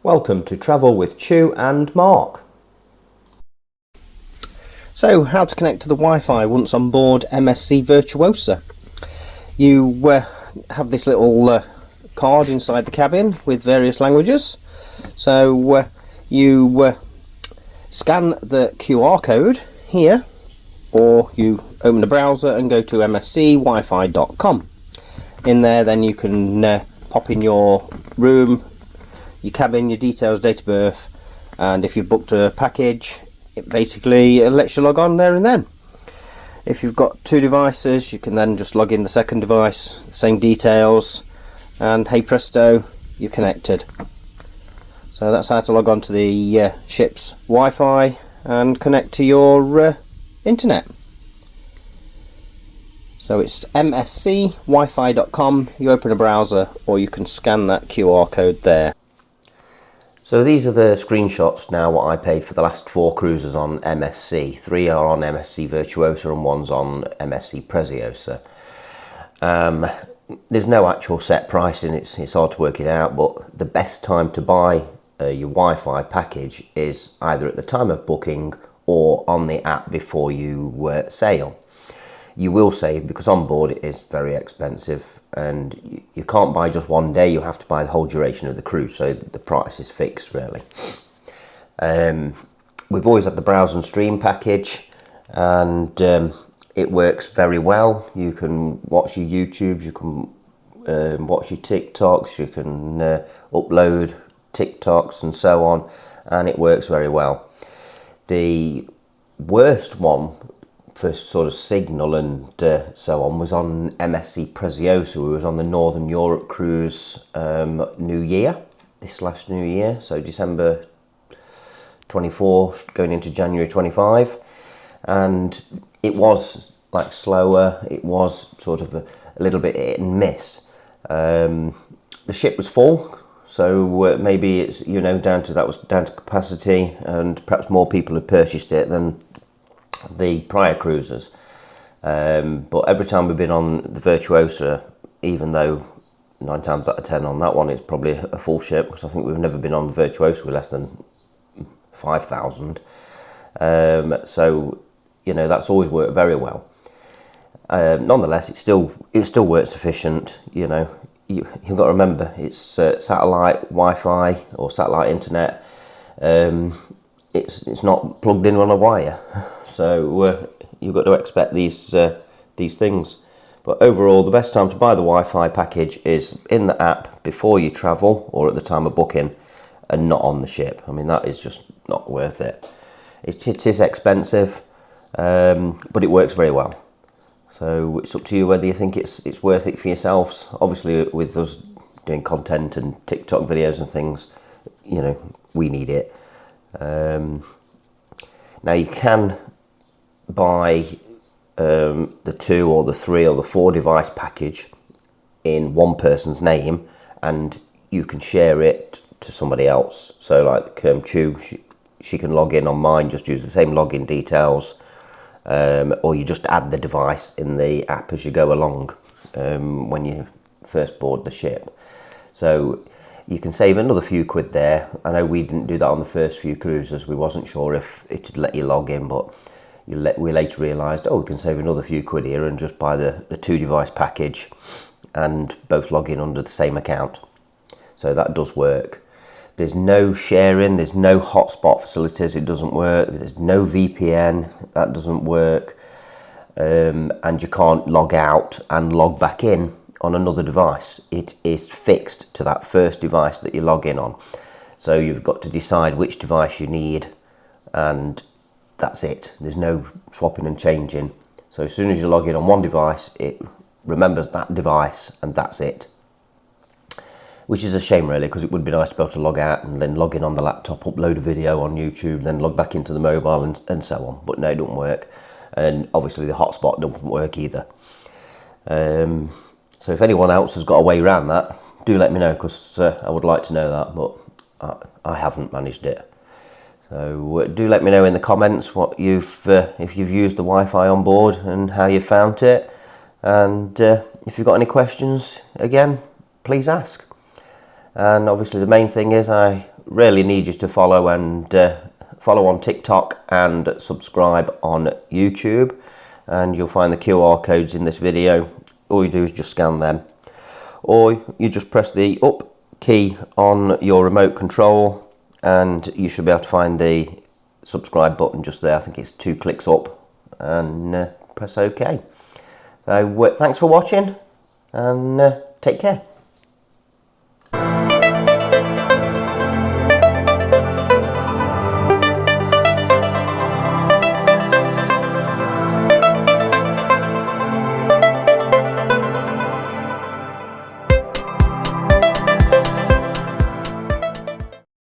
Welcome to Travel with Chu and Mark. So, how to connect to the Wi-Fi once on board MSC Virtuosa. You have this little card inside the cabin with various languages. So you scan the QR code here, or you open the browser and go to mscwifi.com. In there then you can pop in your room, your cabin, your details, date of birth, and if you've booked a package, it basically lets you log on there and then. If you've got two devices, you can then just log in the second device, same details, and hey presto, you're connected. So that's how to log on to the ship's Wi-Fi and connect to your internet. So it's mscwifi.com, you open a browser or you can scan that QR code there. So these are the screenshots now what I paid for the last 4 cruises on MSC. 3 are on MSC Virtuosa and 1's on MSC Preziosa. There's no actual set pricing, it's hard to work it out, but the best time to buy your Wi-Fi package is either at the time of booking or on the app before you sail. You will save because on board it is very expensive and you can't buy just one day, you have to buy the whole duration of the cruise, so the price is fixed really. We've always had the browse and stream package and it works very well. You can watch your YouTubes, you can watch your TikToks, you can upload TikToks and so on, and it works very well. The worst one for sort of signal and so on was on MSC Preziosa. We was on the Northern Europe cruise New Year, New Year, so December 24 going into January 25, and it was like slower, it was sort of a little bit hit and miss. The ship was full, so maybe it's down to capacity, and perhaps more people had purchased it than the prior cruises, but every time we've been on the Virtuosa, even though 9 times out of 10 on that one it's probably a full ship, because I think we've never been on the Virtuosa with less than 5,000, so that's always worked very well. Nonetheless, it still works efficient. You've got to remember it's satellite Wi-Fi or satellite internet. It's not plugged in on a wire, so you've got to expect these things. But overall, the best time to buy the Wi-Fi package is in the app before you travel or at the time of booking, and not on the ship. I mean, that is just not worth it. It is expensive, but it works very well. So it's up to you whether you think it's worth it for yourselves. Obviously, with us doing content and TikTok videos and things, we need it. Now you can buy the 2 or the 3 or the 4 device package in one person's name, and you can share it to somebody else. So like Chu, she can log in on mine, just use the same login details, or you just add the device in the app as you go along when you first board the ship. So you can save another few quid there. I know we didn't do that on the first few cruises. We wasn't sure if it would let you log in, but we later realised, we can save another few quid here and just buy the 2 device package and both log in under the same account. So that does work. There's no sharing, there's no hotspot facilities, it doesn't work. There's no VPN, that doesn't work. And you can't log out and log back in on another device. It is fixed to that first device that you log in on. So you've got to decide which device you need, and that's it. There's no swapping and changing. So as soon as you log in on one device, it remembers that device and that's it. Which is a shame really, because it would be nice to be able to log out and then log in on the laptop, upload a video on YouTube, then log back into the mobile and so on. But no, it doesn't work. And obviously the hotspot doesn't work either. So if anyone else has got a way around that, do let me know, because I would like to know that, but I haven't managed it. So do let me know in the comments what if you've used the Wi-Fi on board and how you found it, and if you've got any questions, again, please ask. And obviously the main thing is I really need you to follow on TikTok and subscribe on YouTube, and you'll find the QR codes in this video. All you do is just scan them, or you just press the up key on your remote control and you should be able to find the subscribe button just there. I think it's 2 clicks up, and press OK. So thanks for watching, and take care.